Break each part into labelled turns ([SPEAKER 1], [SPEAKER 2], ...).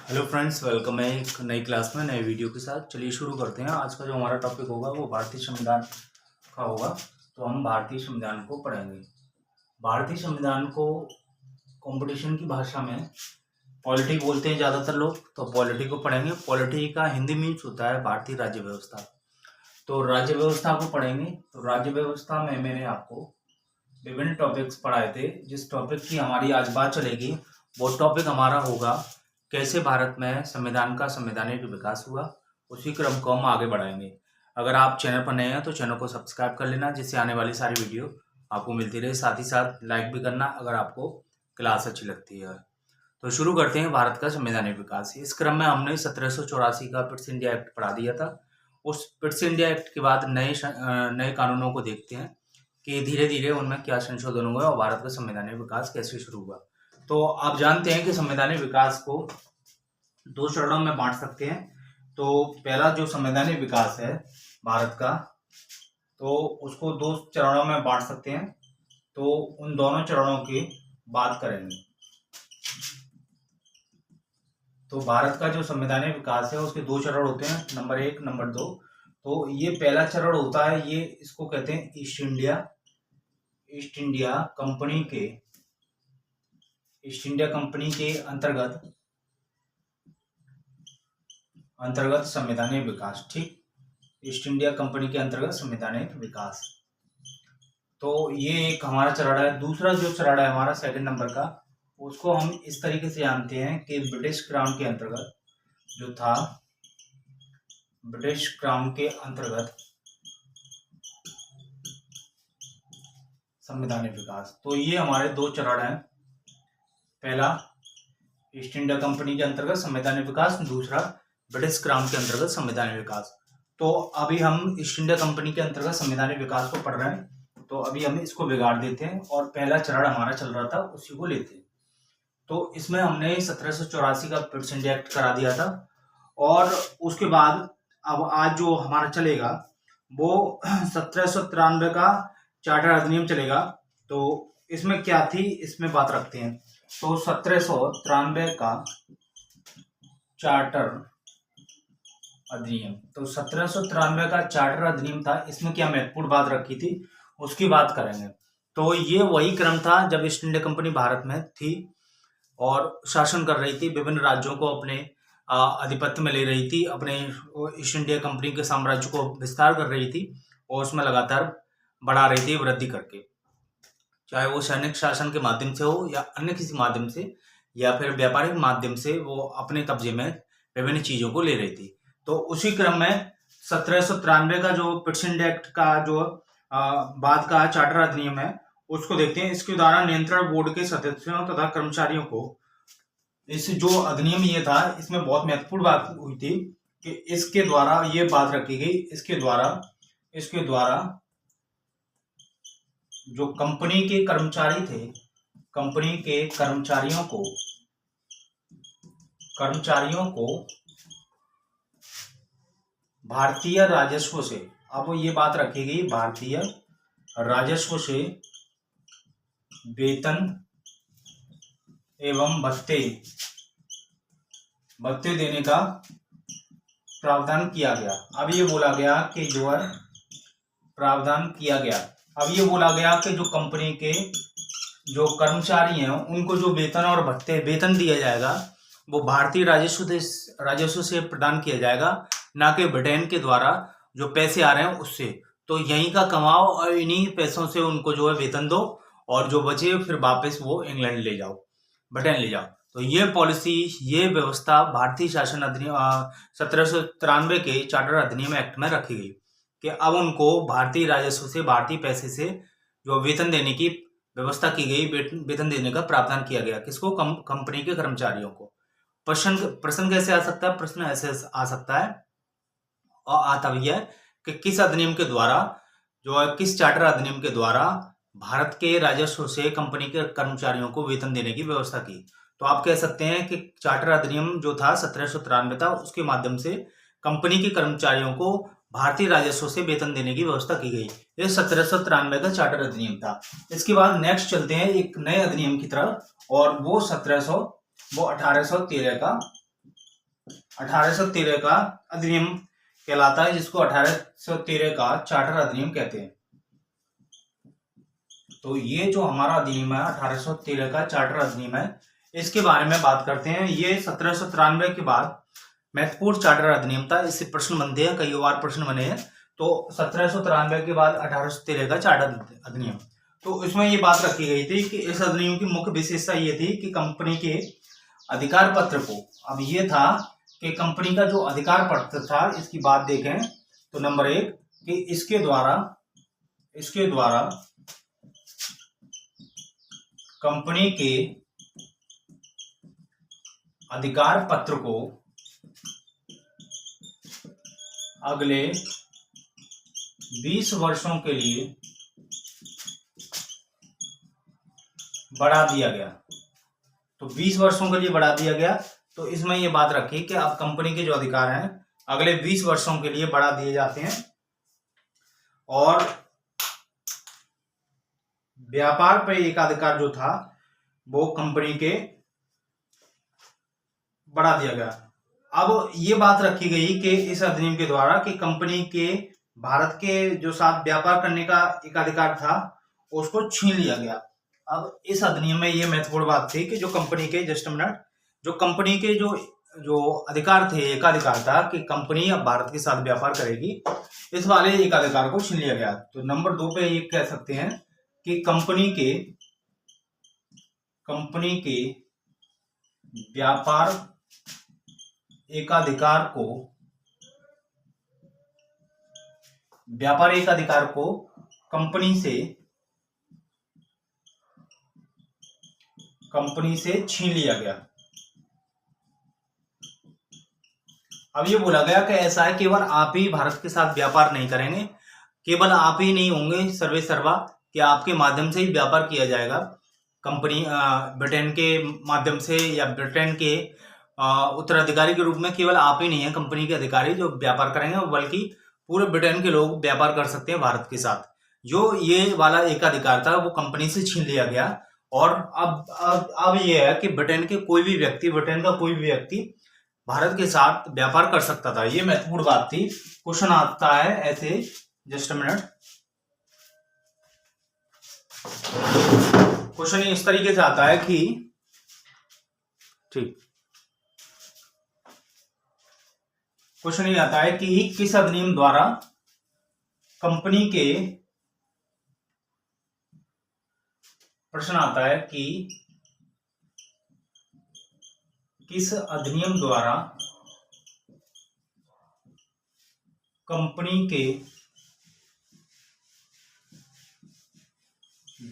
[SPEAKER 1] Hello friends, welcome है एक नई क्लास में नए वीडियो के साथ। चलिए शुरू करते हैं। आज का जो हमारा टॉपिक होगा वो भारतीय संविधान का होगा। तो हम भारतीय संविधान को पढ़ेंगे। भारतीय संविधान को कंपटीशन की भाषा में पॉलिटी बोलते हैं ज़्यादातर लोग, तो पॉलिटी को पढ़ेंगे। पॉलिटी का हिंदी मीन्स होता है भारतीय राज्य व्यवस्था। तो राज्य व्यवस्था को पढ़ेंगे। तो राज्य व्यवस्था में मैंने आपको विभिन्न टॉपिक्स पढ़ाए थे। जिस टॉपिक की हमारी आज बात चलेगी वो टॉपिक हमारा होगा कैसे भारत में संविधान का संवैधानिक विकास हुआ। उसी क्रम को हम आगे बढ़ाएंगे। अगर आप चैनल पर नए हैं तो चैनल को सब्सक्राइब कर लेना, जिससे आने वाली सारी वीडियो आपको मिलती रहे। साथ ही साथ लाइक भी करना अगर आपको क्लास अच्छी लगती है। तो शुरू करते हैं भारत का संवैधानिक विकास। इस क्रम में हमने 1784 का पिट्स इंडिया एक्ट पढ़ा दिया था। उस पिट्स इंडिया एक्ट के बाद नए कानूनों को देखते हैं कि धीरे धीरे उनमें क्या संशोधन हुआ और भारत का संवैधानिक विकास कैसे शुरू हुआ। तो आप जानते हैं कि संवैधानिक विकास को दो चरणों में बांट सकते हैं। तो पहला जो संवैधानिक विकास है भारत का, तो उसको दो चरणों में बांट सकते हैं। तो उन दोनों चरणों की बात करेंगे। तो भारत का जो संवैधानिक विकास है उसके दो चरण होते हैं, नंबर 1 नंबर 2। तो ये पहला चरण होता है, ये इसको कहते हैं ईस्ट इंडिया कंपनी के अंतर्गत संवैधानिक विकास। ठीक, ईस्ट इंडिया कंपनी के अंतर्गत संवैधानिक विकास। तो ये एक हमारा चरण है। दूसरा जो चरण है हमारा सेकंड नंबर का, उसको हम इस तरीके से जानते हैं कि ब्रिटिश क्राउन के अंतर्गत जो था, ब्रिटिश क्राउन के अंतर्गत संवैधानिक विकास। तो ये हमारे दो चरण हैं। पहला ईस्ट इंडिया कंपनी के अंतर्गत संवैधानिक विकास, दूसरा ब्रिटिश क्राउन के अंतर्गत संवैधानिक विकास। तो अभी हम ईस्ट इंडिया कंपनी के अंतर्गत संवैधानिक विकास को पढ़ रहे हैं। तो अभी हम इसको बिगाड़ देते हैं और पहला चरण हमारा चल रहा था उसी को लेते हैं। तो इसमें हमने 1784 का पिट्स इंडिया एक्ट करा दिया था। और उसके बाद अब आज जो हमारा चलेगा वो 1793 का चार्टर अधिनियम चलेगा। तो इसमें क्या थी, इसमें बात रखते हैं। तो 1793 का चार्टर अधिनियम, तो 1793 का चार्टर अधिनियम था। इसमें क्या महत्वपूर्ण बात रखी थी उसकी बात करेंगे। तो ये वही क्रम था जब ईस्ट इंडिया कंपनी भारत में थी और शासन कर रही थी, विभिन्न राज्यों को अपने आधिपत्य में ले रही थी, अपने ईस्ट इंडिया कंपनी के साम्राज्य को विस्तार कर रही थी और उसमें लगातार बढ़ा रही थी वृद्धि करके, चाहे वो सैनिक शासन के माध्यम से हो या अन्य किसी माध्यम से या फिर व्यापारिक माध्यम से वो अपने कब्जे में विभिन्न चीजों को ले रही थी। तो उसी क्रम में 1793 का जो पिट्स इंडिया एक्ट का जो बाद का चार्टर अधिनियम है उसको देखते हैं। इसके द्वारा नियंत्रण बोर्ड के सदस्यों तथा कर्मचारियों को, इस जो अधिनियम ये था इसमें बहुत महत्वपूर्ण बात हुई थी कि इसके द्वारा ये बात रखी गई, इसके द्वारा जो कंपनी के कर्मचारी थे, कंपनी के कर्मचारियों को भारतीय राजस्व से, अब ये बात रखी गई भारतीय राजस्व से वेतन एवं भत्ते देने का प्रावधान किया गया। अब ये बोला गया कि जो है प्रावधान किया गया, अब ये बोला गया कि जो कंपनी के जो कर्मचारी हैं उनको जो वेतन और भत्ते वेतन दिया जाएगा वो भारतीय राजस्व से प्रदान किया जाएगा, ना कि ब्रिटेन के द्वारा जो पैसे आ रहे हैं उससे। तो यहीं का कमाओ और इन्हीं पैसों से उनको जो है वेतन दो और जो बचे फिर वापस वो इंग्लैंड ले जाओ, ब्रिटेन ले जाओ। तो ये पॉलिसी, ये व्यवस्था भारतीय शासन अधिनियम 1793 के चार्टर अधिनियम एक्ट में रखी गई कि अब उनको भारतीय राजस्व से, भारतीय पैसे से जो वेतन देने की व्यवस्था की गई, वेतन देने का प्रावधान किया गया। किसको? कंपनी के कर्मचारियों को। प्रश्न कैसे आ सकता है? प्रश्न ऐसे आ सकता है और आता भी है कि किस अधिनियम के द्वारा, जो है किस चार्टर अधिनियम के द्वारा भारत के राजस्व से कंपनी के कर्मचारियों को वेतन देने की व्यवस्था की। तो आप कह सकते हैं कि चार्टर अधिनियम जो था 1793 था, उसके माध्यम से कंपनी के कर्मचारियों को भारतीय राजस्व से वेतन देने की व्यवस्था की गई। ये 1793 का चार्टर अधिनियम था। इसके बाद नेक्स्ट चलते हैं एक नए अधिनियम की तरफ और वो 1813 का 1813 का अधिनियम कहलाता है, जिसको 1813 का चार्टर अधिनियम कहते हैं। तो ये जो हमारा अधिनियम है 1813 का चार्टर अधिनियम है, इसके बारे में बात करते हैं। ये 1793 के बाद महत्वपूर्ण चार्टर अधिनियम था। इससे प्रश्न बनते हैं, कई बार प्रश्न बने हैं। तो 1793 के बाद 1813 का चार्टर अधिनियम, तो इसमें ये बात रखी गई थी कि इस अधिनियम की मुख्य विशेषता ये थी कि कंपनी के अधिकार पत्र को, अब ये था कि कंपनी का जो अधिकार पत्र था, इसकी बात देखें तो नंबर 1 कि इसके द्वारा कंपनी के अधिकार पत्र को अगले 20 वर्षों के लिए बढ़ा दिया गया। तो 20 वर्षों के लिए बढ़ा दिया गया। तो इसमें यह बात रखी कि अब कंपनी के जो अधिकार हैं अगले 20 वर्षों के लिए बढ़ा दिए जाते हैं, और व्यापार पर एकाधिकार जो था वो कंपनी के बढ़ा दिया गया। अब ये बात रखी गई कि इस अधिनियम के द्वारा कि कंपनी के भारत के जो साथ व्यापार करने का एकाधिकार था उसको छीन लिया गया। अब इस अधिनियम में ये महत्वपूर्ण बात थी कि जो कंपनी के जो कंपनी के जो अधिकार थे, एकाधिकार था कि कंपनी अब भारत के साथ व्यापार करेगी, इस वाले एकाधिकार को छीन लिया गया। तो नंबर 2 पे ये कह सकते हैं कि कंपनी के व्यापार एकाधिकार को कंपनी से छीन लिया गया। अब ये बोला गया कि ऐसा है केवल आप ही भारत के साथ व्यापार नहीं करेंगे, केवल आप ही नहीं होंगे सर्वे सर्वा कि आपके माध्यम से ही व्यापार किया जाएगा। कंपनी ब्रिटेन के माध्यम से या ब्रिटेन के उत्तराधिकारी के रूप में केवल आप ही नहीं है कंपनी के अधिकारी जो व्यापार करेंगे, बल्कि पूरे ब्रिटेन के लोग व्यापार कर सकते हैं भारत के साथ। जो ये वाला एकाधिकार था वो कंपनी से छीन लिया गया। और अब ये है कि ब्रिटेन का कोई भी व्यक्ति भारत के साथ व्यापार कर सकता था। ये महत्वपूर्ण बात थी। क्वेश्चन आता है ऐसे, जस्ट अ मिनट, क्वेश्चन इस तरीके से आता है कि ठीक, क्वेश्चन ये आता है कि किस अधिनियम द्वारा कंपनी के, प्रश्न आता है कि किस अधिनियम द्वारा कंपनी के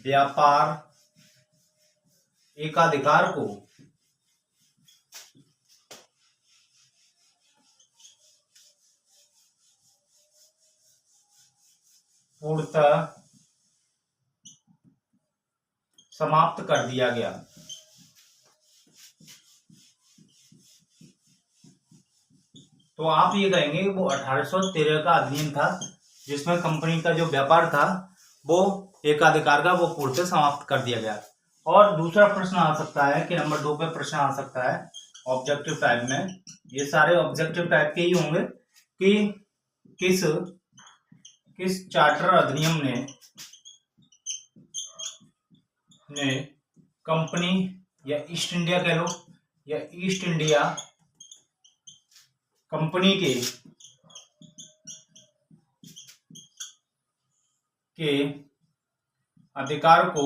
[SPEAKER 1] व्यापार एकाधिकार को पूर्णतः समाप्त कर दिया गया। तो आप ये कहेंगे वो 1813 का अधिनियम था जिसमें कंपनी का जो व्यापार था वो एकाधिकार का वो पूर्णतः समाप्त कर दिया गया। और दूसरा प्रश्न आ सकता है कि नंबर 2 पे प्रश्न आ सकता है ऑब्जेक्टिव टाइप में, ये सारे ऑब्जेक्टिव टाइप के ही होंगे कि किस चार्टर अधिनियम ने कंपनी या ईस्ट इंडिया कह लो या ईस्ट इंडिया कंपनी के अधिकार को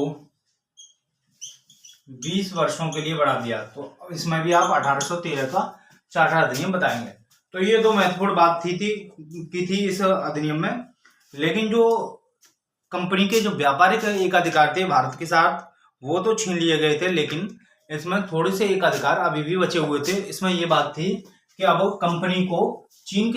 [SPEAKER 1] 20 वर्षों के लिए बढ़ा दिया। तो इसमें भी आप 1813 का चार्टर अधिनियम बताएंगे। तो ये दो महत्वपूर्ण बात थी इस अधिनियम में। लेकिन जो कंपनी के जो व्यापारिक एकाधिकार थे भारत के साथ वो तो छीन लिए गए थे, लेकिन इसमें थोड़े से एकाधिकार अभी भी बचे हुए थे। इसमें ये बात थी कि अब कंपनी को चीन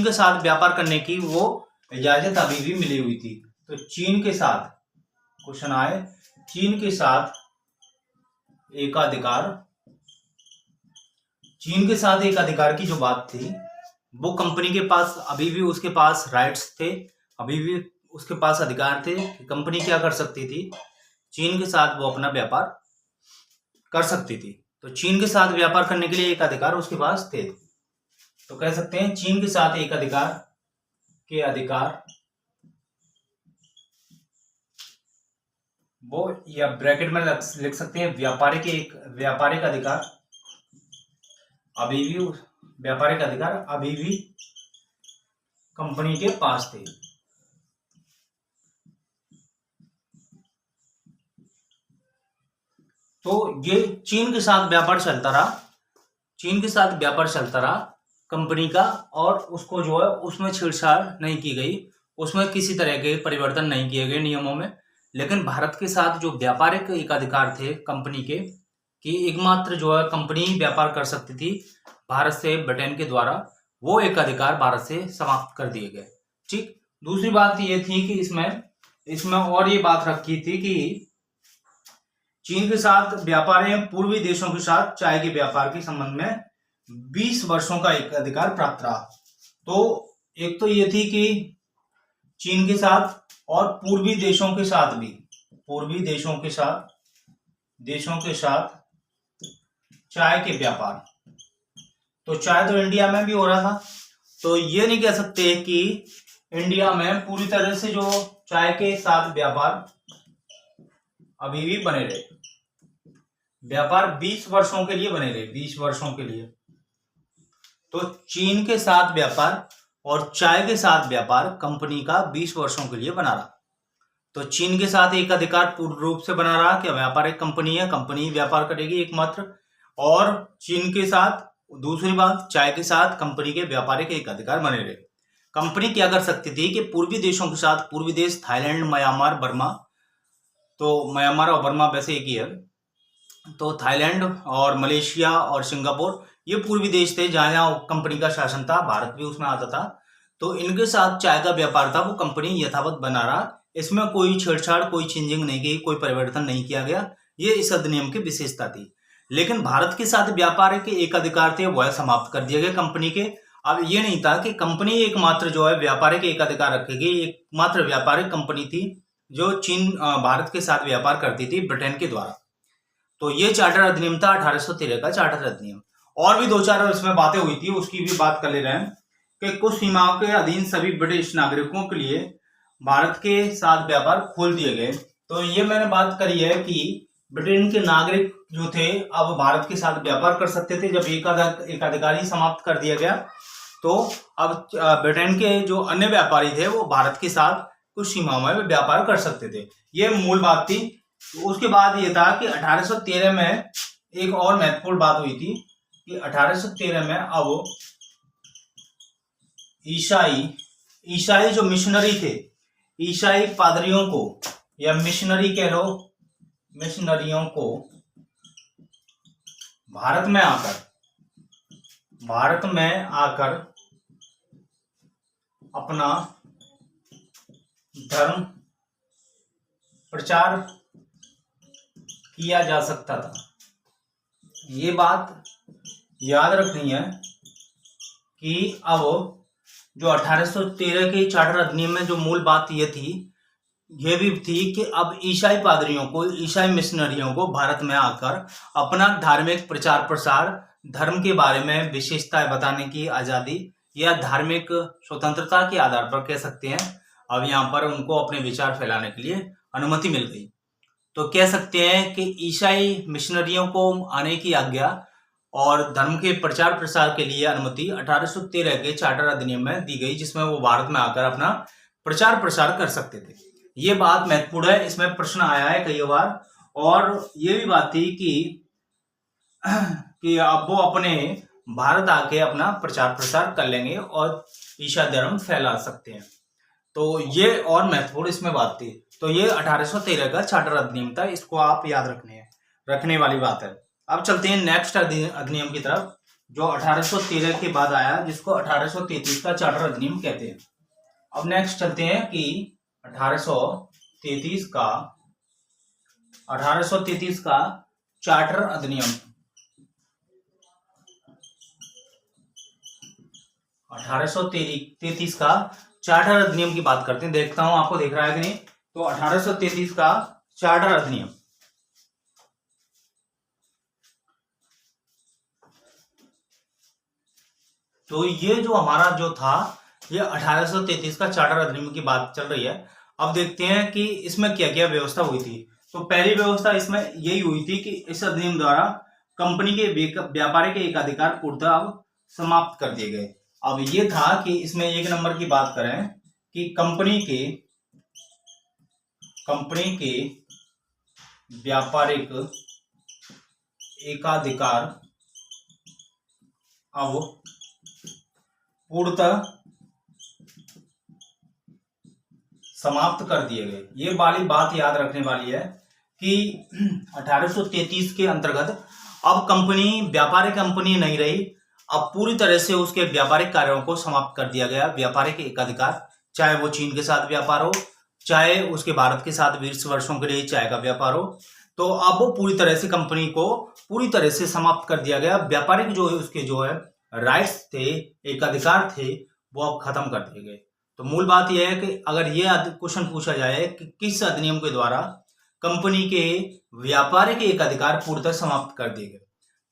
[SPEAKER 1] के साथ व्यापार करने की वो इजाजत अभी भी मिली हुई थी। तो चीन के साथ क्वेश्चन आए, चीन के साथ एकाधिकार की जो बात थी वो कंपनी के पास अभी भी उसके पास राइट्स थे, अभी भी उसके पास अधिकार थे कि कंपनी क्या कर सकती थी, चीन के साथ वो अपना व्यापार कर सकती थी। तो चीन के साथ व्यापार करने के लिए एक अधिकार उसके पास थे। तो कह सकते हैं चीन के साथ एक अधिकार वो, या ब्रैकेट में लिख सकते हैं व्यापारिक अधिकार अभी भी कंपनी के पास थे। तो ये चीन के साथ व्यापार चलता रहा कंपनी का, और उसको जो है उसमें छेड़छाड़ नहीं की गई, उसमें किसी तरह के परिवर्तन नहीं किए गए नियमों में। लेकिन भारत के साथ जो व्यापारिक एक अधिकार थे कंपनी के, कि एकमात्र जो है कंपनी व्यापार कर सकती थी भारत से ब्रिटेन के द्वारा, वो एक अधिकार भारत से समाप्त कर दिए गए। ठीक। दूसरी बात ये थी कि इसमें और ये बात रखी थी कि चीन के साथ व्यापार एवं पूर्वी देशों के साथ चाय के व्यापार के संबंध में 20 वर्षों का एक अधिकार प्राप्त रहा। तो एक तो ये थी कि चीन के साथ और पूर्वी देशों के साथ चाय के व्यापार, तो चाय तो इंडिया में भी हो रहा था, तो ये नहीं कह सकते कि इंडिया में पूरी तरह से जो चाय के साथ व्यापार अभी भी बने रहे। व्यापार 20 वर्षों के लिए बने रहे, 20 वर्षों के लिए। तो चीन के साथ व्यापार और चाय के साथ व्यापार कंपनी का 20 वर्षों के लिए बना रहा। तो चीन के साथ एक अधिकार पूर्ण रूप से बना रहा कि व्यापार एक कंपनी है, कंपनी व्यापार करेगी एकमात्र। और चीन के साथ दूसरी बात, चाय के साथ कंपनी के व्यापारिक एक अधिकार बने रहे। कंपनी क्या कर सकती थी कि पूर्वी देशों के साथ, पूर्वी देश थाईलैंड, म्यांमार, बर्मा, तो म्यांमार और बर्मा वैसे एक ही है, तो थाईलैंड और मलेशिया और सिंगापुर ये पूर्वी देश थे जहां जहां कंपनी का शासन था, भारत भी उसमें आता था। तो इनके साथ चाय का व्यापार था वो कंपनी यथावत बना रहा, इसमें कोई छेड़छाड़, कोई चेंजिंग नहीं की, कोई परिवर्तन नहीं किया गया। ये इस अधिनियम की विशेषता थी। लेकिन भारत के साथ व्यापार के एक अधिकार थे वह समाप्त कर दिए गए कंपनी के। अब ये नहीं था कि कंपनी एकमात्र जो है व्यापारिक एक अधिकार रखेगी, एकमात्र व्यापारिक कंपनी थी जो चीन भारत के साथ व्यापार करती थी ब्रिटेन के द्वारा। तो ये चार्टर अधिनियम था 1813 का चार्टर अधिनियम। और भी दो चार इसमें बातें हुई थी, उसकी भी बात कर ले रहे हैं कि कुछ सीमाओं के अधीन सभी ब्रिटिश नागरिकों के लिए भारत के साथ व्यापार खोल दिए गए। तो ये मैंने बात करी है कि ब्रिटेन के नागरिक जो थे अब भारत के साथ व्यापार कर सकते थे। जब एक अधिकार ही समाप्त कर दिया गया तो अब ब्रिटेन के जो अन्य व्यापारी थे वो भारत के साथ कुछ सीमाओं में व्यापार कर सकते थे। ये मूल बात थी। तो उसके बाद ये था कि 1813 में एक और महत्वपूर्ण बात हुई थी कि 1813 में अब ईसाई जो मिशनरी थे, ईसाई पादरियों को या मिशनरी कह लो, मिशनरियों को भारत में आकर अपना धर्म प्रचार किया जा सकता था। ये बात याद रखनी है कि अब जो 1813 के चार्टर अधिनियम में जो मूल बात ये भी थी कि अब ईसाई पादरियों को, ईसाई मिशनरियों को भारत में आकर अपना धार्मिक प्रचार प्रसार, धर्म के बारे में विशेषताएं बताने की आजादी या धार्मिक स्वतंत्रता के आधार पर कह सकते हैं, अब यहाँ पर उनको अपने विचार फैलाने के लिए अनुमति मिल गई। तो कह सकते हैं कि ईसाई मिशनरियों को आने की आज्ञा और धर्म के प्रचार प्रसार के लिए अनुमति 1813 के चार्टर अधिनियम में दी गई, जिसमें वो भारत में आकर अपना प्रचार प्रसार कर सकते थे। ये बात महत्वपूर्ण है, इसमें प्रश्न आया है कई बार। और ये भी बात थी कि अब वो अपने भारत आके अपना प्रचार प्रसार कर लेंगे और ईसाई धर्म फैला सकते हैं। तो ये और महत्वपूर्ण इसमें बात थी। तो ये 1813 का चार्टर अधिनियम था, इसको आप याद रखने वाली बात है। अब चलते हैं नेक्स्ट अधिनियम की तरफ जो 1813 के बाद आया, जिसको 1833 का चार्टर अधिनियम कहते हैं। अब नेक्स्ट चलते हैं कि 1833 का चार्टर अधिनियम, 1833 का चार्टर अधिनियम की बात करते हैं। देखता हूं आपको देख रहा है कि नहीं। तो 1833 का चार्टर अधिनियम, तो ये जो हमारा जो था, ये 1833 का चार्टर अधिनियम की बात चल रही है। अब देखते हैं कि इसमें क्या क्या व्यवस्था हुई थी। तो पहली व्यवस्था इसमें यही हुई थी कि इस अधिनियम द्वारा कंपनी के व्यापारिक एकाधिकार पूर्णतः अब समाप्त कर दिए गए। अब ये था कि इसमें एक नंबर की बात करें कि कंपनी के व्यापारिक एकाधिकार अब पूर्णतः समाप्त कर दिए गए। ये वाली बात याद रखने वाली है कि 1833 के अंतर्गत अब कंपनी व्यापारिक कंपनी नहीं रही, अब पूरी तरह से उसके व्यापारिक कार्यों को समाप्त कर दिया गया। व्यापारिक एकाधिकार, चाहे वो चीन के साथ व्यापार हो, चाहे उसके भारत के साथ 20 वर्षों के लिए चाय का व्यापार हो, तो अब वो पूरी तरह से कंपनी को पूरी तरह से समाप्त कर दिया गया। व्यापारिक जो है उसके जो है राइट्स थे, एकाधिकार थे, वो अब खत्म कर दिए गए। तो मूल बात यह है कि अगर ये क्वेश्चन पूछा जाए कि किस अधिनियम के द्वारा कंपनी के व्यापारिक एकाधिकार पूर्णतः समाप्त कर दिए गए,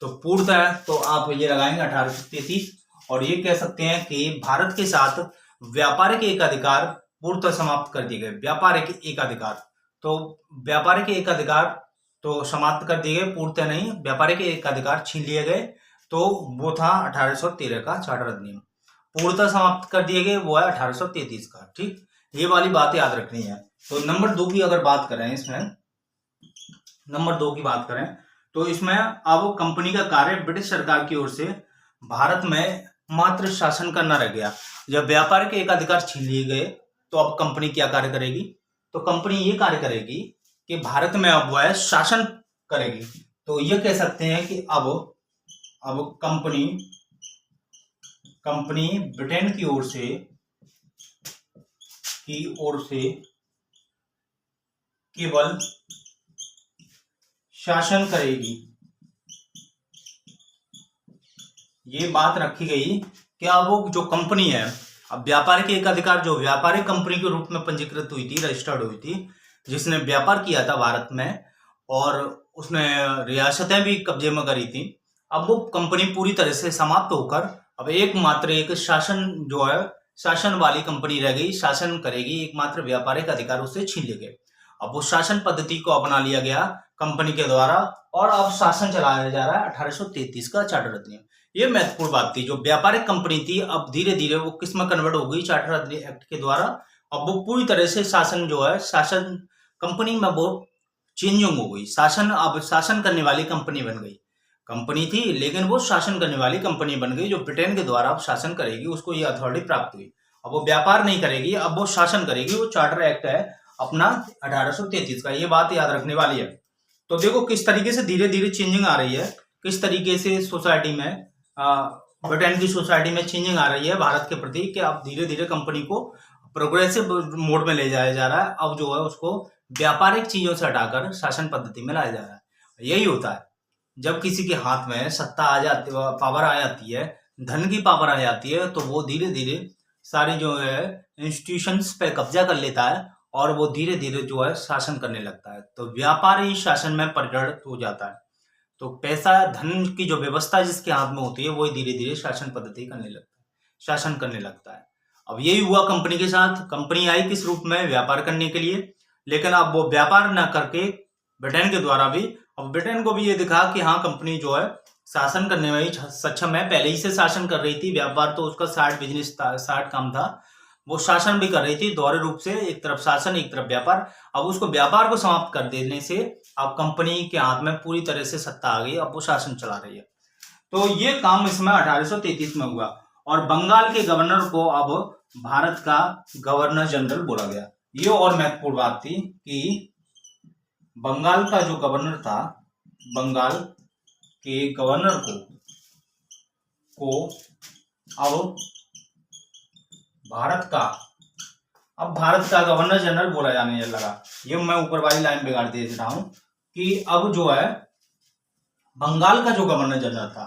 [SPEAKER 1] तो पूर्णतः तो आप ये लगाएंगे 1833, और ये कह सकते हैं कि भारत के साथ व्यापारिक एकाधिकार पूर्णतः समाप्त कर दिए गए। व्यापारिक एकाधिकार, तो व्यापारिक एकाधिकार तो समाप्त कर दिए गए, पूर्णतः नहीं, व्यापारिक एकाधिकार छीन लिए गए। तो वो था 1813 का चार्टर अधिनियम। पूर्णतः समाप्त कर दिए गए वो है 1833 का। ठीक, ये वाली बात याद रखनी है। तो नंबर 2 की अगर बात करें, इसमें नंबर 2 की बात करें तो इसमें अब कंपनी का कार्य ब्रिटिश सरकार की ओर से भारत में मात्र शासन करना रह गया। जब व्यापार के एकाधिकार छीन लिए गए तो अब कंपनी क्या कार्य करेगी? तो कंपनी ये कार्य करेगी कि भारत में अब वह शासन करेगी। तो ये कह सकते हैं कि अब कंपनी ब्रिटेन की ओर से केवल शासन करेगी। ये बात रखी गई कि अब वो जो कंपनी है, अब व्यापारिक एकाधिकार जो व्यापारिक कंपनी के रूप में पंजीकृत हुई थी, रजिस्टर्ड हुई थी, जिसने व्यापार किया था भारत में और उसने रियासतें भी कब्जे में करी थी, अब वो कंपनी पूरी तरह से समाप्त होकर अब एकमात्र एक शासन जो है, शासन वाली कंपनी रह गई, शासन करेगी, एकमात्र व्यापारिक अधिकार उससे छीन लिए गए। अब वो शासन पद्धति को अपना लिया गया कंपनी के द्वारा और अब शासन चलाया जा रहा है 1833 का चार्टर अधिनियम। ये महत्वपूर्ण बात थी। जो व्यापारिक कंपनी थी अब धीरे धीरे वो किस में कन्वर्ट हो गई? चार्टर अधिनियम एक्ट के द्वारा। अब वो पूरी तरह से शासन जो है, शासन कंपनी में वो चेंजिंग हो गई। शासन अब शासन करने वाली कंपनी बन गई। कंपनी थी लेकिन वो शासन करने वाली कंपनी बन गई, जो ब्रिटेन के द्वारा अब शासन करेगी, उसको ये अथॉरिटी प्राप्त हुई। अब वो व्यापार नहीं करेगी, अब वो शासन करेगी। वो चार्टर एक्ट है अपना 1833 का। ये बात याद रखने वाली है। तो देखो किस तरीके से धीरे धीरे चेंजिंग आ रही है, किस तरीके से सोसाइटी में, ब्रिटेन की सोसाइटी में चेंजिंग आ रही है भारत के प्रति, कि अब धीरे धीरे कंपनी को प्रोग्रेसिव मोड में ले जाया जा रहा है। अब जो है उसको व्यापारिक चीजों से हटाकर शासन पद्धति में लाया जा रहा है। यही होता है जब किसी के हाथ में सत्ता आ जाती, पावर आ जाती है, धन की पावर आ जाती है, तो वो धीरे धीरे सारी जो है इंस्टीट्यूशंस पे कब्जा कर लेता है और वो धीरे धीरे जो है शासन करने लगता है। तो व्यापार ही शासन में परिणत हो जाता है। तो पैसा, धन की जो व्यवस्था जिसके हाथ में होती है, वो धीरे धीरे शासन पद्धति करने लगता है, शासन करने लगता है। अब यही हुआ कंपनी के साथ। कंपनी आई किस रूप में? व्यापार करने के लिए, लेकिन अब वो व्यापार ना करके ब्रिटेन के द्वारा भी, अब ब्रिटेन को भी ये दिखा कि हाँ कंपनी जो है शासन करने में ही सक्षम है, पहले ही से शासन कर रही थी। व्यापार तो उसका साइड बिजनेस था, साइड काम था, वो शासन भी कर रही थी दोहरे रूप से, एक तरफ शासन एक तरफ व्यापार। अब उसको व्यापार को समाप्त कर देने से अब कंपनी के हाथ में पूरी तरह से सत्ता आ गई, अब वो शासन चला रही है। तो ये काम इसमें 1833 में हुआ और बंगाल के गवर्नर को अब भारत का गवर्नर जनरल बोला गया। ये और महत्वपूर्ण बात थी कि बंगाल का जो गवर्नर था, बंगाल के गवर्नर को अब भारत का गवर्नर जनरल बोला जाने लगा। ये मैं ऊपर वाली लाइन बिगाड़ दे रहा हूं कि अब जो है बंगाल का जो गवर्नर जनरल था,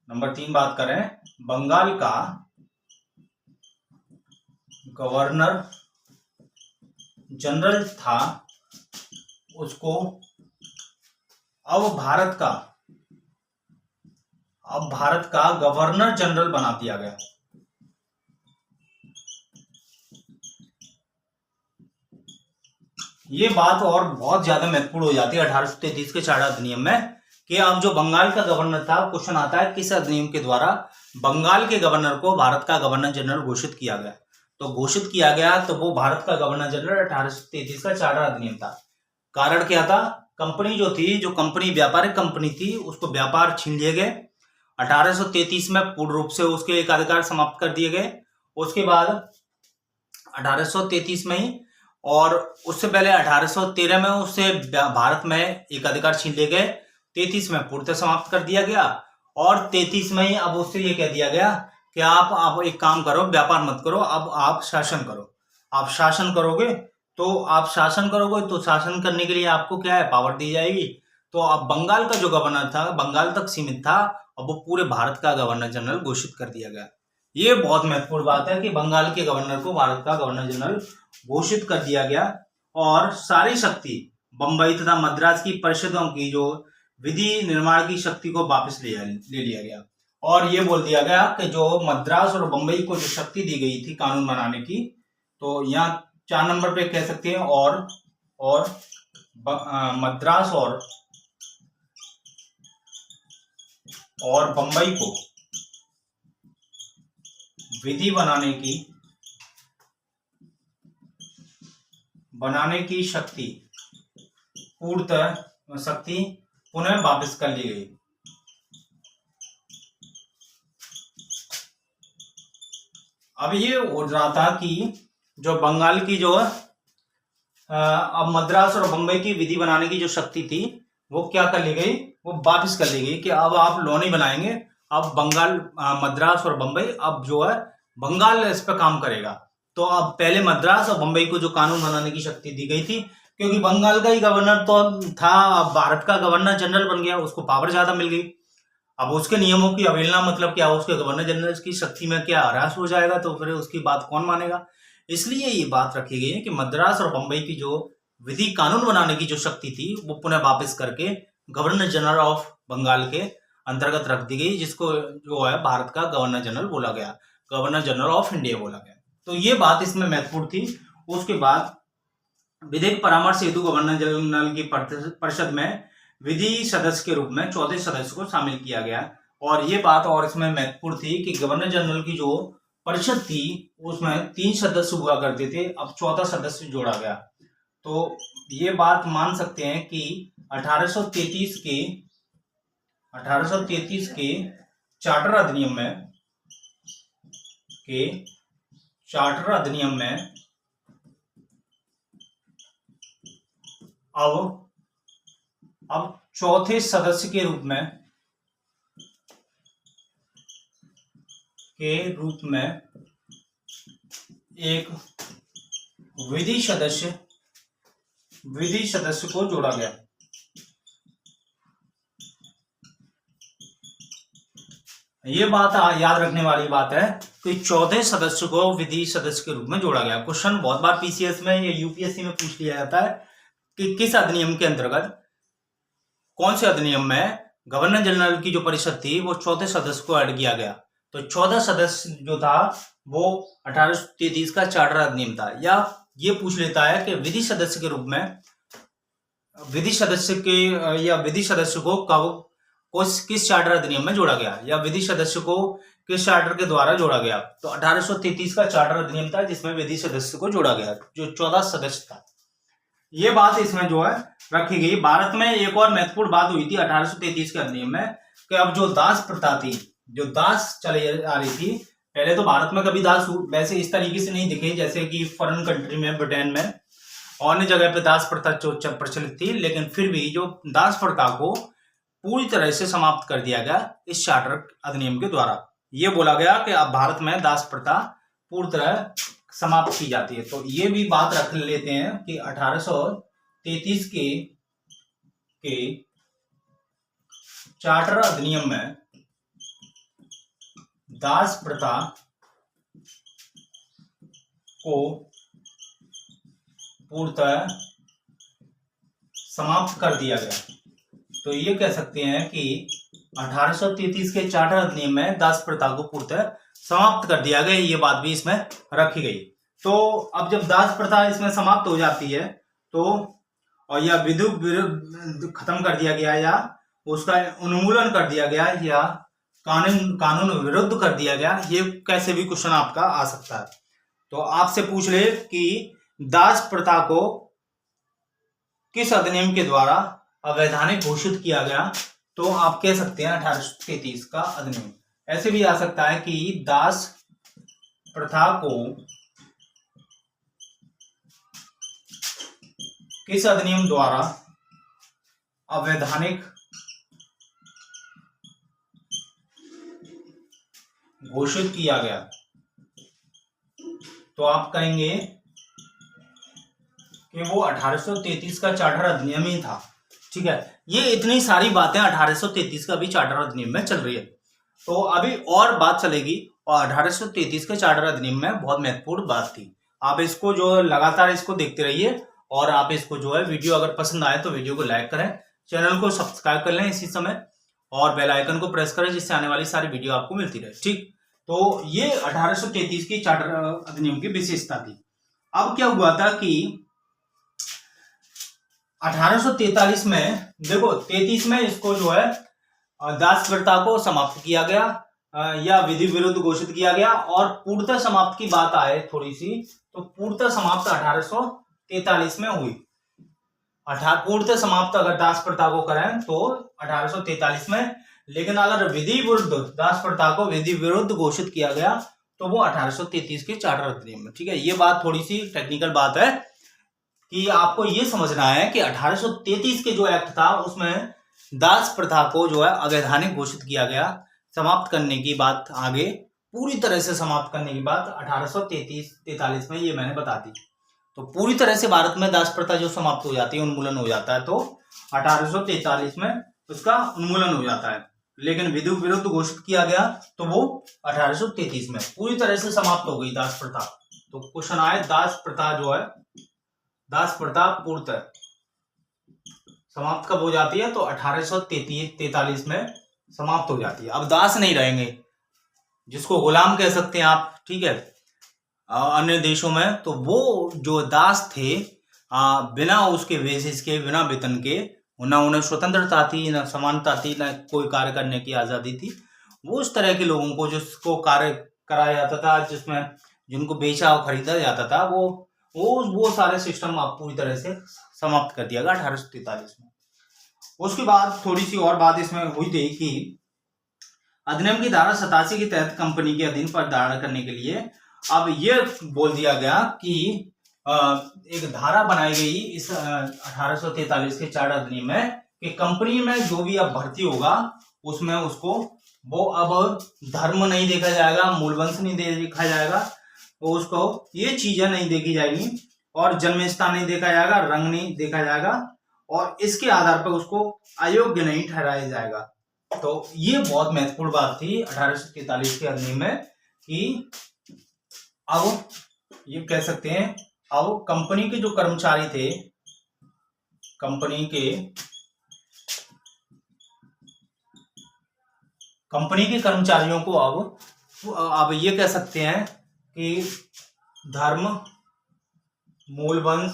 [SPEAKER 1] नंबर 3 बात करें, बंगाल का गवर्नर जनरल था, उसको अब भारत अब भारत का गवर्नर जनरल बना दिया गया। ये बात और बहुत ज्यादा महत्वपूर्ण हो जाती है 1833 के चार्टर अधिनियम में कि अब जो बंगाल का गवर्नर था, क्वेश्चन आता है किस अधिनियम के द्वारा बंगाल के गवर्नर को भारत का गवर्नर जनरल घोषित किया गया। तो घोषित किया गया तो वो भारत का गवर्नर जनरल 1833 का चार्टर अधिनियम था। कारण क्या था? कंपनी जो थी, जो कंपनी व्यापारिक कंपनी थी, उसको व्यापार छीन लिए गए। 1833 में पूर्ण रूप से उसके एकाधिकार समाप्त कर दिए गए। उसके बाद 1833 में ही, और उससे पहले 1813 में उससे भारत में एकाधिकार छीन लिए गए। 33 में पूर्णतः समाप्त कर दिया गया, और 33 में ही अब उससे ये कह दिया गया कि आप एक काम करो, व्यापार मत करो, अब आप शासन करो। आप शासन करोगे तो शासन करने के लिए आपको क्या है, पावर दी जाएगी। तो अब बंगाल का जो गवर्नर था, बंगाल तक सीमित था, अब वो पूरे भारत का गवर्नर जनरल घोषित कर दिया गया। ये बहुत महत्वपूर्ण बात है कि बंगाल के गवर्नर को भारत का गवर्नर जनरल घोषित कर दिया गया, और सारी शक्ति बंबई तथा मद्रास की परिषदों की जो विधि निर्माण की शक्ति को वापस ले लिया गया। और ये बोल दिया गया कि जो मद्रास और बंबई को जो शक्ति दी गई थी कानून बनाने की, तो यहाँ 4 नंबर पे कह सकते हैं, और मद्रास और बंबई को विधि बनाने की शक्ति पुनः वापस कर ली गई। अब ये हो रहा था कि जो बंगाल की जो अब मद्रास और बंबई की विधि बनाने की जो शक्ति थी, वो क्या कर ली गई, वो वापस कर ली गई कि अब आप लॉ नहीं बनाएंगे, अब बंगाल, मद्रास और बंबई, अब जो है बंगाल इस पर काम करेगा। तो अब पहले मद्रास और बंबई को जो कानून बनाने की शक्ति दी गई थी, क्योंकि बंगाल का ही गवर्नर तो था, अब भारत का गवर्नर जनरल बन गया, उसको पावर ज्यादा मिल गई। अब उसके नियमों की अवहेलना मतलब क्या, उसके गवर्नर जनरल की शक्ति में क्या ह्रास हो जाएगा, तो फिर उसकी बात कौन मानेगा। इसलिए ये बात रखी गई है कि मद्रास और बंबई की जो विधि कानून बनाने की जो शक्ति थी, वो पुनः वापस करके गवर्नर जनरल ऑफ बंगाल के अंतर्गत रख दी गई, जिसको जो है भारत का गवर्नर जनरल बोला गया, गवर्नर जनरल ऑफ इंडिया बोला गया। तो ये बात इसमें महत्वपूर्ण थी। उसके बाद विधिक परामर्श हेतु गवर्नर जनरल की परिषद में विधि सदस्य के रूप में 14 सदस्य को शामिल किया गया। और ये बात और इसमें महत्वपूर्ण थी कि गवर्नर जनरल की जो परिषद थी, उसमें 3 सदस्य हुआ करते थे, अब 14 सदस्य जोड़ा गया। तो ये बात मान सकते हैं कि 1833 के चार्टर अधिनियम में अब चौथे सदस्य के रूप में एक विधि सदस्य को जोड़ा गया। ये बात याद रखने वाली बात है कि 14 सदस्य को विधि सदस्य के रूप में जोड़ा गया। क्वेश्चन बहुत बार पीसीएस में या यूपीएससी में पूछ लिया जाता है कि किस अधिनियम के अंतर्गत, कौन से अधिनियम में गवर्नर जनरल की जो परिषद थी, वो 14 सदस्य को ऐड किया गया। तो 14 सदस्य जो था वो 1833 का चार्टर अधिनियम था। या ये पूछ लेता है कि विधि सदस्य के रूप में, विधि सदस्य को कब किस चार्टर अधिनियम में जोड़ा गया, या विधि सदस्य को किस चार्टर के द्वारा जोड़ा गया। तो 1833 का चार्टर अधिनियम था, जिसमें विधि सदस्य को जोड़ा गया, जो 14 सदस्य था। ये बात इसमें जो है रखी गई। भारत में एक और महत्वपूर्ण बात हुई थी 1833 के अधिनियम में कि अब जो दास प्रथा थी, जो दास चली आ रही थी, पहले तो भारत में कभी दास वैसे इस तरीके से नहीं दिखे जैसे कि फॉरेन कंट्री में, ब्रिटेन में, अन्य जगह पे दास प्रथा प्रचलित थी, लेकिन फिर भी जो दास प्रथा को पूरी तरह से समाप्त कर दिया गया इस चार्टर अधिनियम के द्वारा। ये बोला गया कि अब भारत में दास प्रथा पूरी तरह समाप्त की जाती है। तो ये भी बात रख लेते हैं कि 1833 के चार्टर अधिनियम में दास प्रथा को पूर्णतः समाप्त कर दिया गया। तो ये कह सकते हैं कि 1833 के चार्टर अधिनियम में दास प्रथा को पूर्णतः समाप्त कर दिया गया, ये बात भी इसमें रखी गई। तो अब जब दास प्रथा इसमें समाप्त हो जाती है तो और या विधि विरुद्ध खत्म कर दिया गया या उसका उन्मूलन कर दिया गया या कानून विरुद्ध कर दिया गया, ये कैसे भी क्वेश्चन आपका आ सकता है। तो आपसे पूछ ले कि दास प्रथा को किस अधिनियम के द्वारा अवैधानिक घोषित किया गया, तो आप कह सकते हैं 1833 का अधिनियम। ऐसे भी आ सकता है कि दास प्रथा को किस अधिनियम द्वारा अवैधानिक घोषित किया गया, तो आप कहेंगे कि वो 1833 का चार्टर अधिनियम ही था। ठीक है, ये इतनी सारी बातें 1833 का भी चार्टर अधिनियम में चल रही है। तो अभी और बात चलेगी, और 1833 के चार्टर अधिनियम में बहुत महत्वपूर्ण बात थी। आप इसको जो लगातार इसको देखते रहिए, और आप इसको जो है वीडियो अगर पसंद आए तो वीडियो को लाइक करें, चैनल को सब्सक्राइब कर लें इसी समय, और बेल आइकन को प्रेस करें जिससे आने वाली सारी वीडियो आपको मिलती रहे। ठीक, तो ये 1833 की चार्टर अधिनियम की विशेषता थी। अब क्या हुआ था कि 1843 में देखो 33 में इसको जो है दास प्रथा को समाप्त किया गया या विधि विरुद्ध घोषित किया गया, और पूर्णतः समाप्त की बात आए थोड़ी सी, तो पूर्णतः समाप्त 1843 में हुई। पूर्णतः समाप्त अगर दास प्रथा को करें तो 1843 में, लेकिन अगर विधि विरुद्ध दास प्रथा को विधि विरुद्ध घोषित किया गया तो वो 1833 के चार्टर अधिनियम में। ठीक है, ये बात थोड़ी सी टेक्निकल बात है कि आपको ये समझना है कि 1833 के जो एक्ट था उसमें दास प्रथा को जो है अवैधानिक घोषित किया गया। समाप्त करने की बात आगे, पूरी तरह से समाप्त करने की बात 1843 में, ये मैंने बता दी। तो पूरी तरह से भारत में दास प्रथा जो समाप्त हो जाती है, उन्मूलन हो जाता है, तो 1843 में उसका उन्मूलन हो जाता है। लेकिन विधि विरुद्ध घोषित किया गया तो वो 1833 में पूरी तरह से समाप्त हो गई दास प्रथा। तो क्वेश्चन आए, दास प्रथा जो है, दास प्रथा पूर्णतः समाप्त कब हो जाती है, तो 1843 में समाप्त हो जाती है। अब दास नहीं रहेंगे, जिसको गुलाम कह सकते हैं आप। ठीक है, अन्य देशों में तो वो जो दास थे, बिना उसके बेसिस के, बिना वेतन के, ना उन्हें स्वतंत्रता थी, ना समानता थी, ना कोई कार्य करने की आजादी थी, वो उस तरह के लोगों को जिसको कार्य कराया जाता था, जिसमें जिनको बेचा और खरीदा जाता था, वो सारे सिस्टम आप पूरी तरह से समाप्त कर दिया गया 1843 में। उसके बाद थोड़ी सी और बात इसमें हुई थी कि अधिनियम की धारा 87 के तहत कंपनी के अधीन पर धारण करने के लिए अब ये बोल दिया गया कि एक धारा बनाई गई इस 1843 के चार्टर अधिनियम में कि कंपनी में जो भी अब भर्ती होगा उसमें उसको वो अब धर्म नहीं देखा जाएगा, मूलवंश नहीं देखा जाएगा, तो उसको ये चीजें नहीं देखी जाएगी, और जन्म स्थान नहीं देखा जाएगा, रंग नहीं देखा जाएगा, और इसके आधार पर उसको अयोग्य नहीं ठहराया जाएगा। तो ये बहुत महत्वपूर्ण बात थी 1843 के अधिनियम में कि अब ये कह सकते हैं, अब कंपनी के जो कर्मचारी थे, कंपनी के कर्मचारियों को अब ये कह सकते हैं कि धर्म, मूलवंश,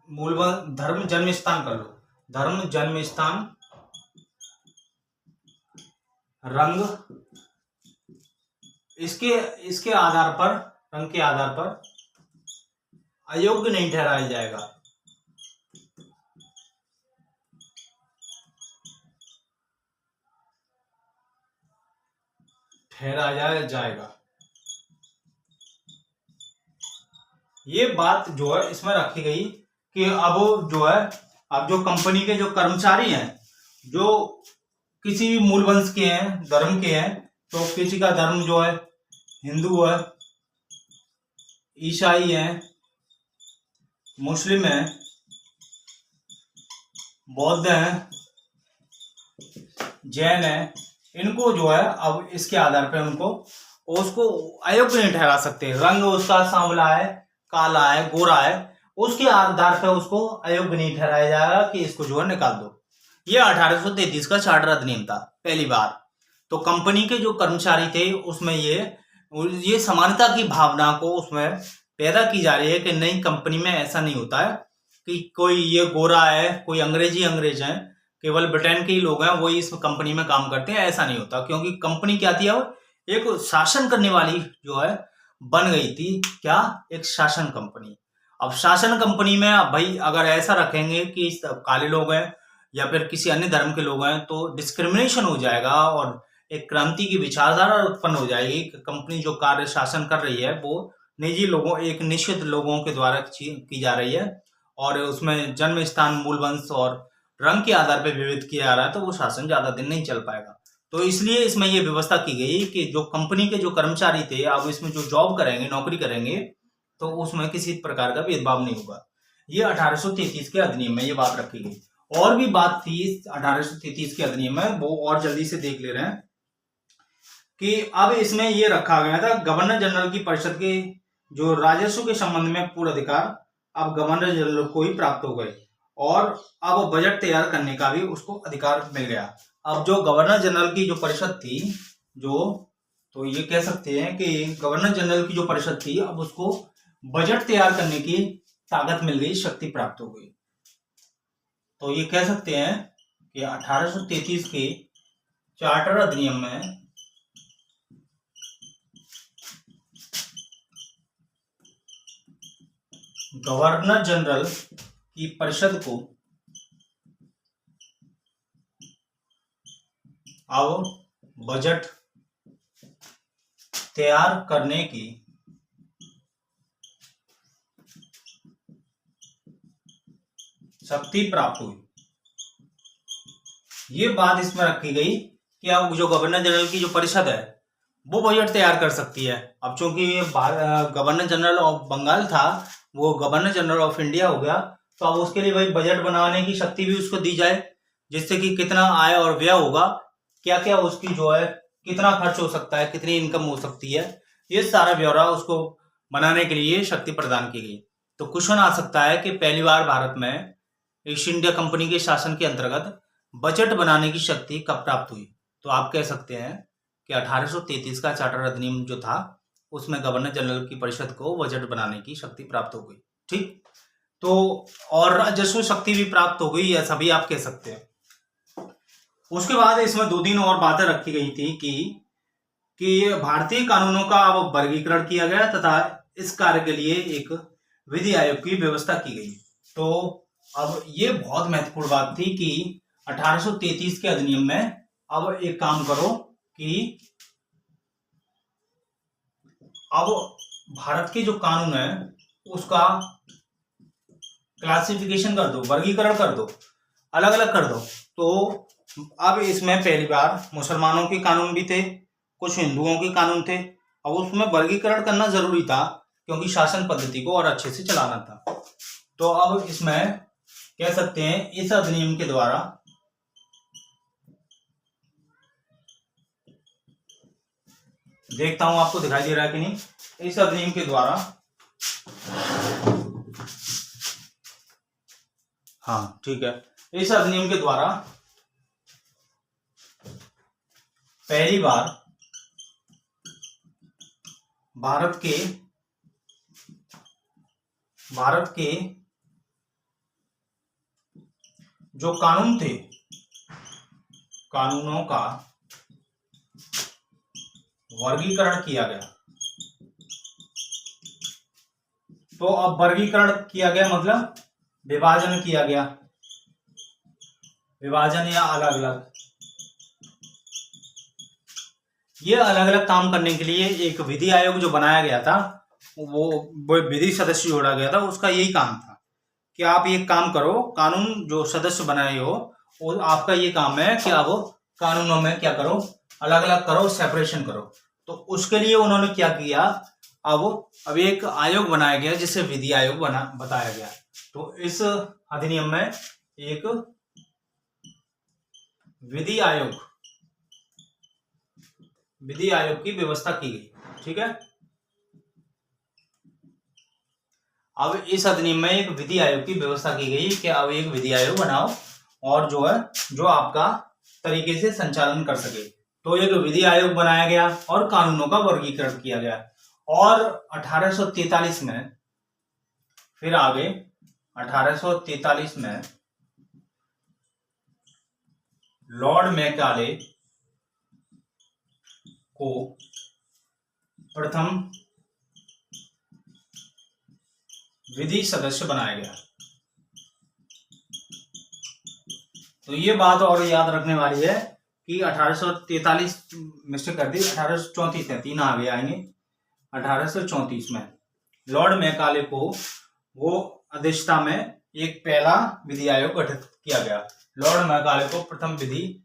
[SPEAKER 1] धर्म, जन्म स्थान कर लो, धर्म, जन्म स्थान, रंग, इसके आधार पर, रंग के आधार पर अयोग्य नहीं ठहराया जाएगा। ठहराया जाएगा, ये बात जो है इसमें रखी गई कि अब जो है, अब जो कंपनी के जो कर्मचारी हैं, जो किसी भी मूल वंश के हैं, धर्म के हैं, तो किसी का धर्म जो है हिंदू है, ईसाई है, मुस्लिम है, बौद्ध है, जैन है, इनको जो है अब इसके आधार पर उनको उसको अयोग्य नहीं ठहरा सकते। रंग उसका सांवला है, काला है, गोरा है, उसके आधार पर उसको अयोग्य नहीं ठहराया जाएगा कि इसको जो है निकाल दो। ये 1833 का चार्टर अधिनियम था पहली बार। तो कंपनी के जो कर्मचारी थे उसमें ये समानता की भावना को उसमें पैदा की जा रही है कि नई कंपनी में ऐसा नहीं होता है कि कोई ये गोरा है, कोई अंग्रेज है, केवल ब्रिटेन के ही लोग हैं वही इस कंपनी में काम करते हैं, ऐसा नहीं होता। क्योंकि कंपनी क्या थी, अब एक शासन करने वाली जो है बन गई थी। क्या? एक शासन कंपनी। अब शासन कंपनी में अब भाई अगर ऐसा रखेंगे कि काले लोग हैं या फिर किसी अन्य धर्म के लोग हैं तो डिस्क्रिमिनेशन हो जाएगा और एक क्रांति की विचारधारा उत्पन्न हो जाएगी। कंपनी जो कार्य शासन कर रही है वो निजी लोगों, एक निश्चित लोगों के द्वारा की जा रही है और उसमें जन्म स्थान, मूल वंश और रंग के आधार पर विभेद किया जा रहा है, तो वो शासन ज्यादा दिन नहीं चल पाएगा। तो इसलिए इसमें ये व्यवस्था की गई कि जो कंपनी के जो कर्मचारी थे अब इसमें जो जॉब करेंगे, नौकरी करेंगे, तो उसमें किसी प्रकार का भेदभाव नहीं होगा। ये 1833 के अधिनियम में ये बात रखी गई। और भी बात थी 1833 के अधिनियम में, वो और जल्दी से देख ले रहे हैं कि अब इसमें ये रखा गया था गवर्नर जनरल की परिषद के जो राजस्व के संबंध में पूर्ण अधिकार अब गवर्नर जनरल को ही प्राप्त हो गए और अब बजट तैयार करने का भी उसको अधिकार मिल गया। अब जो गवर्नर जनरल की जो परिषद थी, तो ये कह सकते हैं कि गवर्नर जनरल की जो परिषद थी अब उसको बजट तैयार करने की ताकत मिल गई, शक्ति प्राप्त हो गई। तो ये कह सकते हैं कि 1833 के चार्टर अधिनियम में गवर्नर जनरल की परिषद को अब बजट तैयार करने की शक्ति प्राप्त हुई। ये बात इसमें रखी गई कि अब जो गवर्नर जनरल की जो परिषद है वो बजट तैयार कर सकती है। अब चूंकि गवर्नर जनरल ऑफ बंगाल था, वो गवर्नर जनरल ऑफ इंडिया हो गया, तो अब उसके लिए भाई बजट बनाने की शक्ति भी उसको दी जाए, जिससे कि कितना आय और व्यय होगा, क्या क्या उसकी जो है कितना खर्च हो सकता है, कितनी इनकम हो सकती है, ये सारा ब्यौरा उसको बनाने के लिए शक्ति प्रदान की गई। तो क्वेश्चन आ सकता है कि पहली बार भारत में ईस्ट इंडिया कंपनी के शासन के अंतर्गत बजट बनाने की शक्ति कब प्राप्त हुई? तो आप कह सकते हैं कि 1833 का चार्टर अधिनियम जो था उसमें गवर्नर जनरल की परिषद को बजट बनाने की शक्ति प्राप्त हो गई। ठीक, तो और राजस्व शक्ति भी प्राप्त हो गई, ऐसा भी आप कह सकते हैं। उसके बाद इसमें 2-3 और बातें रखी गई थी कि भारतीय कानूनों का अब वर्गीकरण किया गया तथा इस कार्य के लिए एक विधि आयोग की व्यवस्था की गई। तो अब ये बहुत महत्वपूर्ण बात थी कि 1833 के अधिनियम में अब एक काम करो कि अब भारत के जो कानून है उसका क्लासिफिकेशन कर दो, वर्गीकरण कर दो, अलग अलग कर दो। तो अब इसमें पहली बार मुसलमानों के कानून भी थे, कुछ हिंदुओं के कानून थे। अब उसमें वर्गीकरण करना जरूरी था क्योंकि शासन पद्धति को और अच्छे से चलाना था। तो अब इसमें कह सकते हैं इस अधिनियम के द्वारा देखता हूं आपको दिखाई दे रहा है कि नहीं, इस अधिनियम के द्वारा, हाँ ठीक है, इस अधिनियम के द्वारा पहली बार भारत के जो कानून थे, कानूनों का वर्गीकरण किया गया। तो अब वर्गीकरण किया गया मतलब विभाजन किया गया, विभाजन या अलग अलग, ये अलग अलग काम करने के लिए एक विधि आयोग जो बनाया गया था, वो विधि सदस्य जोड़ा गया था, उसका यही काम था कि आप ये काम करो, कानून जो सदस्य बनाए हो वो आपका ये काम है कि आप कानूनों में क्या करो, अलग अलग करो, सेपरेशन करो। तो उसके लिए उन्होंने क्या किया, अब एक आयोग बनाया गया जिसे विधि आयोग बताया गया। तो इस अधिनियम में एक विधि आयोग की व्यवस्था की गई। ठीक है, अब इस अधिनियम में एक विधि आयोग की व्यवस्था की गई कि अब एक विधि आयोग बनाओ और जो है जो आपका तरीके से संचालन कर सके। तो एक विधि आयोग बनाया गया और कानूनों का वर्गीकरण किया गया। और 1843 में फिर आगे 1843 में लॉर्ड मैकाले को प्रथम विधि सदस्य बनाया गया। तो ये बात और याद रखने वाली है कि 1843 मिस्टेक कर दी, 1834 है, 3 आगे आएंगे। 1834 में लॉर्ड मैकाले को वो अध्यक्षता में एक पहला विधि आयोग गठित किया गया। लॉर्ड मैकाले को प्रथम विधि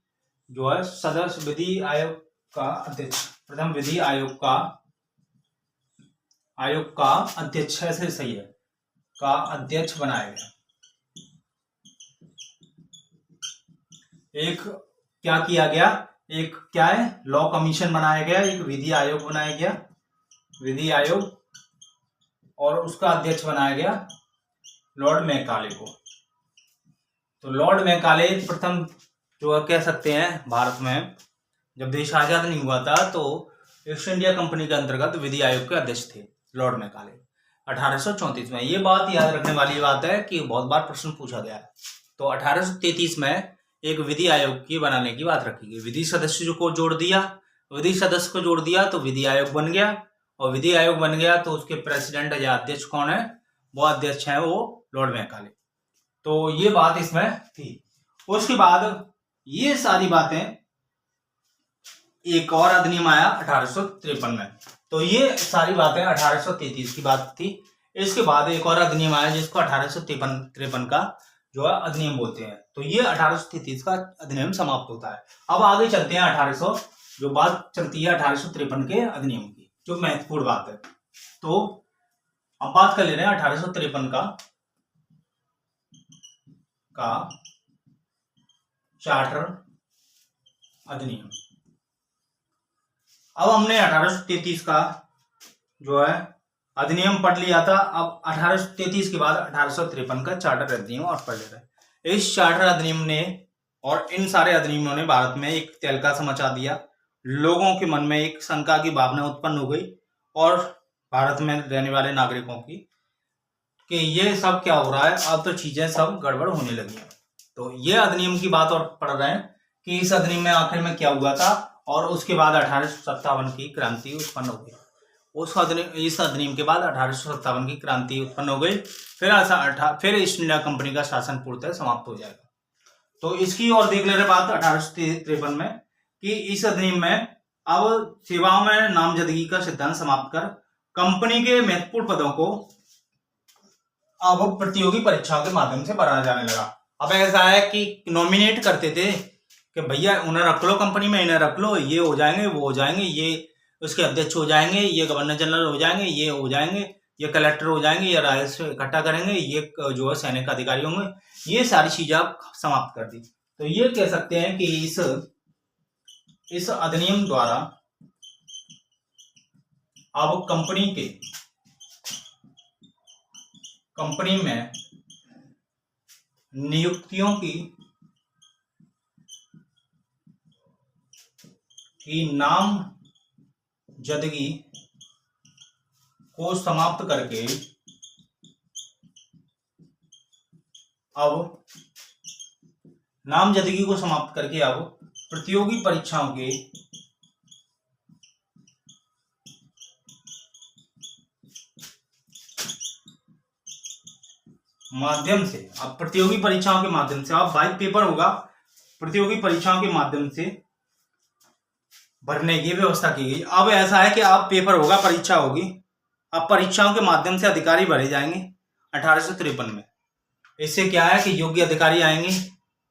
[SPEAKER 1] जो है सदस्य विधि आयोग का अध्यक्ष, प्रथम विधि आयोग का अध्यक्ष ऐसे सही है, का अध्यक्ष बनाया गया। एक क्या किया गया, एक क्या है लॉ कमीशन बनाया गया, एक विधि आयोग बनाया गया, विधि आयोग, और उसका अध्यक्ष बनाया गया लॉर्ड मैकाले को। तो लॉर्ड मैकाले प्रथम जो कह सकते हैं भारत में जब देश आजाद नहीं हुआ था तो ईस्ट इंडिया कंपनी के अंतर्गत विधि आयोग के अध्यक्ष थे लॉर्ड मैकाले 1834 में। ये बात याद रखने वाली बात है कि बहुत बार प्रश्न पूछा गया है। तो 1833 में एक विधि आयोग की बनाने की बात रखी गई। विधि सदस्य को जोड़ दिया, विधि सदस्य को जोड़ दिया तो विधि आयोग बन गया, और विधि आयोग बन गया तो उसके प्रेसिडेंट या अध्यक्ष कौन है, वो अध्यक्ष है वो लॉर्ड मैकाले। तो ये बात इसमें थी। उसके बाद ये सारी बातें, एक और अधिनियम आया 1853 में। तो ये सारी बातें 1833 की बात थी। इसके बाद एक और अधिनियम आया जिसको 1853 का जो है अधिनियम बोलते हैं। तो ये 1833 का अधिनियम समाप्त होता है। अब आगे चलते हैं 1800 जो बात चलती है 1853 के अधिनियम की, जो महत्वपूर्ण बात है। तो अब बात कर ले रहे हैं 1853 का चार्टर अधिनियम। अब हमने 1833 का जो है अधिनियम पढ़ लिया था। अब 1833 के बाद 1853 का चार्टर अधिनियम और पढ़ ले रहे हैं। इस चार्टर अधिनियम ने और इन सारे अधिनियमों ने भारत में एक तहलका सा मचा दिया। लोगों के मन में एक शंका की भावना उत्पन्न हो गई और भारत में रहने वाले नागरिकों की कि ये सब क्या हो रहा है, अब तो चीजें सब गड़बड़ होने लगी हैं। तो ये अधिनियम की बात और पढ़ रहे हैं कि इस अधिनियम में आखिर में क्या हुआ था, और उसके बाद 1857 की क्रांति उत्पन्न हो गई। इस अधिनियम के बाद 1857 की क्रांति उत्पन्न हो गई। फिर ईस्ट इंडिया कंपनी का शासन पूर्णतः समाप्त हो जाएगा। तो इसकी और देख ले रहे बात 1853 में कि इस अधिनियम में अब सेवाओं में नामजदगी का सिद्धांत समाप्त कर कंपनी के महत्वपूर्ण पदों को अब प्रतियोगी परीक्षाओं के माध्यम से भरा जाने लगा। अब ऐसा है कि नॉमिनेट करते थे कि भैया उन्हें रख लो कंपनी में, इन्हें रख लो, ये हो जाएंगे, वो हो जाएंगे, ये उसके अध्यक्ष हो जाएंगे, ये गवर्नर जनरल हो जाएंगे, ये हो जाएंगे, ये कलेक्टर हो जाएंगे, ये राजस्व इकट्ठा करेंगे, ये जो है सैनिक अधिकारी होंगे। ये सारी चीजें आप समाप्त कर दी। तो ये कह सकते हैं कि इस अधिनियम द्वारा अब कंपनी में नियुक्तियों की नामजदगी को समाप्त करके अब प्रतियोगी परीक्षाओं के माध्यम से, अब प्रतियोगी परीक्षाओं के माध्यम से, अब वाइट पेपर होगा, प्रतियोगी परीक्षाओं के माध्यम से भरने की व्यवस्था की गई। अब ऐसा है कि अब पेपर होगा, परीक्षा होगी, अब परीक्षाओं के माध्यम से अधिकारी भरे जाएंगे 1853 में। इससे क्या है कि योग्य अधिकारी आएंगे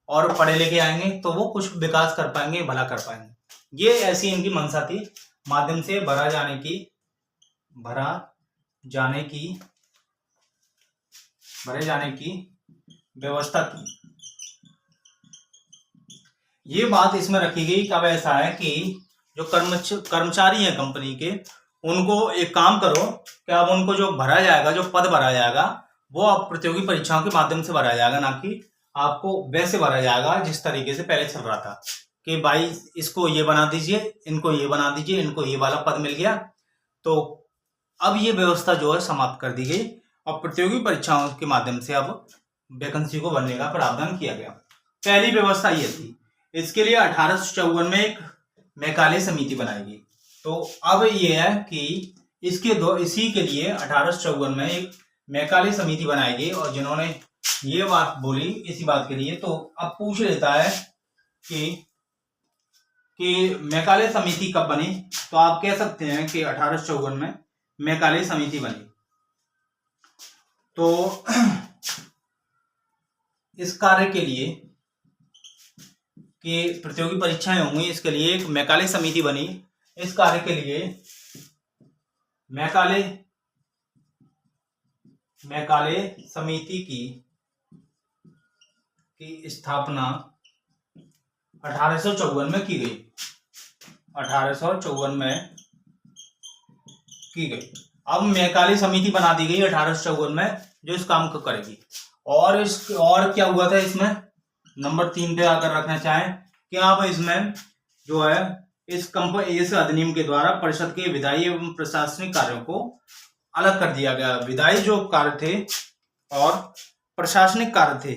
[SPEAKER 1] और पढ़े लिखे आएंगे तो वो कुछ विकास कर पाएंगे, भला कर पाएंगे। ये ऐसी इनकी मंशा थी, माध्यम से भरा जाने की व्यवस्था की। ये बात इसमें रखी गई। कब ऐसा है कि जो कर्मचारी हैं कंपनी के, उनको एक काम करो कि अब उनको जो भरा जाएगा, जो पद भरा जाएगा, वो अब प्रतियोगी परीक्षाओं के माध्यम से भरा जाएगा, ना कि आपको वैसे भरा जाएगा जिस तरीके से पहले चल रहा था कि भाई इसको ये बना दीजिए, इनको ये बना दीजिए, इनको ये वाला पद मिल गया। तो अब ये व्यवस्था जो है समाप्त कर दी गई और प्रतियोगी परीक्षाओं के माध्यम से अब वैकेंसी को भरने का प्रावधान किया गया। पहली व्यवस्था ये थी। इसके लिए 1854 में एक मैकाले समिति बनाई गई। तो अब ये है कि इसी के लिए 1854 में एक मैकाले समिति बनाई गई और जिन्होंने ये बात बोली इसी बात के लिए। तो अब पूछ लेता है कि मैकाले समिति कब बनी, तो आप कह सकते हैं कि 1854 में मैकाले समिति बनी। तो इस कार्य के लिए कि प्रतियोगी परीक्षाएं होंगी, इसके लिए एक मैकाले समिति बनी। इस कार्य के लिए मैकाले समिति की स्थापना 1854 में की गई। 1854 में की गई। अब मैकाले समिति बना दी गई 1854 में जो इस काम को करेगी। और क्या हुआ था इसमें, नंबर 3 पे अगर रखना चाहें कि आप इसमें जो है इस अधिनियम के द्वारा परिषद के विधायी एवं प्रशासनिक कार्यों को अलग कर दिया गया। विधायी जो कार्य थे और प्रशासनिक कार्य थे,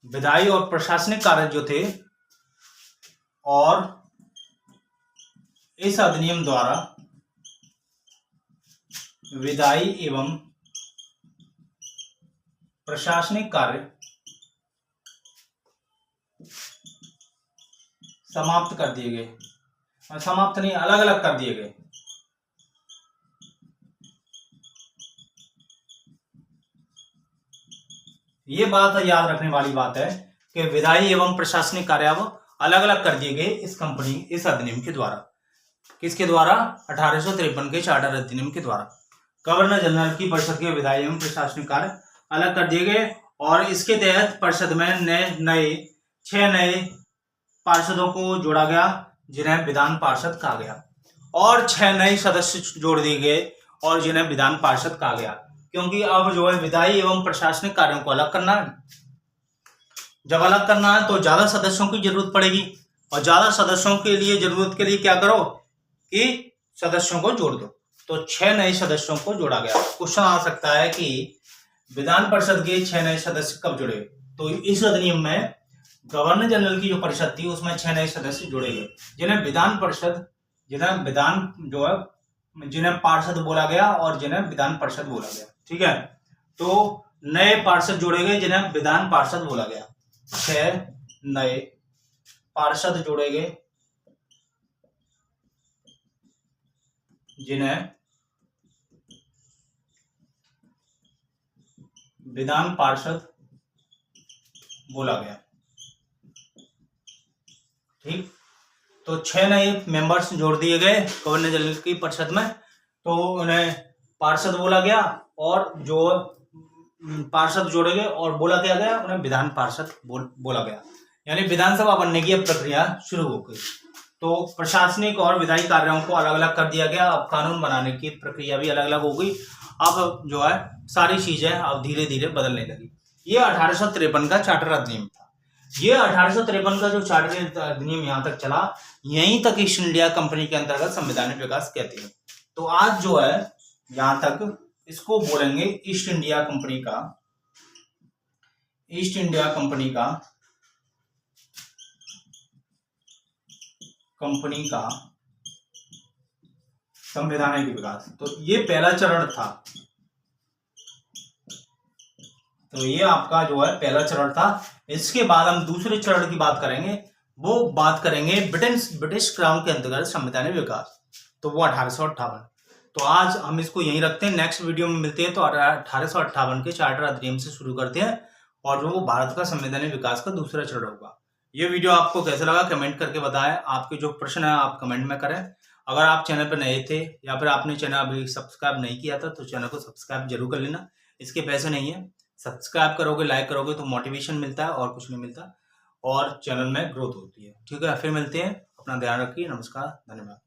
[SPEAKER 1] विधायी और प्रशासनिक कार्य जो थे, और इस अधिनियम द्वारा विधायी एवं प्रशासनिक कार्य समाप्त कर दिए गए। समाप्त नहीं, अलग अलग कर दिए गए। ये बात याद रखने वाली बात है कि विधायी एवं प्रशासनिक कार्य अब अलग अलग कर दिए गए इस अधिनियम के द्वारा। किसके द्वारा? 1853 के चार्टर अधिनियम के द्वारा। गवर्नर जनरल की परिषद के विधायी एवं प्रशासनिक कार्य अलग कर दिए गए और इसके तहत परिषद में 6 नए पार्षदों को जोड़ा गया जिन्हें विधान पार्षद कहा गया, और 6 नए सदस्य जोड़ दिए गए और जिन्हें विधान पार्षद कहा गया। क्योंकि अब जो है विधायी एवं प्रशासनिक कार्यों को अलग करना है। जब अलग करना है तो ज्यादा सदस्यों की जरूरत पड़ेगी और ज्यादा सदस्यों के लिए जरूरत के लिए क्या करो कि सदस्यों को जोड़ दो। तो 6 नए सदस्यों को जोड़ा गया। क्वेश्चन आ सकता है कि विधान परिषद के 6 नए सदस्य कब जुड़े? तो इस अधिनियम में गवर्नर जनरल की जो परिषद थी उसमें 6 नए सदस्य जोड़े गए जिन्हें जिन्हें पार्षद बोला गया और जिन्हें विधान परिषद बोला गया। ठीक है, तो नए पार्षद जोड़े गए जिन्हें विधान पार्षद बोला गया। 6 नए पार्षद जोड़े गए जिन्हें विधान पार्षद बोला गया। ठीक, तो 6 नए मेंबर्स जोड़ दिए गए गवर्नर जनरल की परिषद में, तो उन्हें पार्षद बोला गया और जो पार्षद जोड़े गए और बोला क्या गया, उन्हें विधान पार्षद बोला गया। यानी विधानसभा बनने की प्रक्रिया शुरू हो गई। तो प्रशासनिक और विधायी कार्यों को अलग अलग कर दिया गया। अब कानून बनाने की प्रक्रिया भी अलग अलग हो गई। अब जो है सारी चीजें अब धीरे धीरे बदलने लगी। ये 1853 का चार्टर अधिनियम था। ये 1853 का जो चार्टर अधिनियम यहाँ तक चला, यहीं तक ईस्ट इंडिया कंपनी के अंतर्गत संवैधानिक विकास कहते हैं। तो आज जो है यहाँ तक इसको बोलेंगे ईस्ट इंडिया कंपनी का संवैधानिक विकास। तो ये पहला चरण था। तो ये आपका जो है पहला चरण था। इसके बाद हम दूसरे चरण की बात करेंगे। वो बात करेंगे ब्रिटिश क्राउन के अंतर्गत संवैधानिक विकास। तो वो 1858। तो आज हम इसको यहीं रखते हैं। नेक्स्ट वीडियो में मिलते हैं। तो 1858 के चार्टर अधिनियम से शुरू करते हैं और जो भारत का संवैधानिक विकास का दूसरा चरण होगा। ये वीडियो आपको कैसा लगा कमेंट करके बताएं। आपके जो प्रश्न है आप कमेंट में करें। अगर आप चैनल पर नए थे या फिर आपने चैनल अभी सब्सक्राइब नहीं किया था तो चैनल को सब्सक्राइब जरूर कर लेना। इसके पैसे नहीं है। सब्सक्राइब करोगे, लाइक करोगे तो मोटिवेशन मिलता है और कुछ नहीं मिलता, और चैनल में ग्रोथ होती है। ठीक है, फिर मिलते हैं। अपना ध्यान रखिए। नमस्कार, धन्यवाद।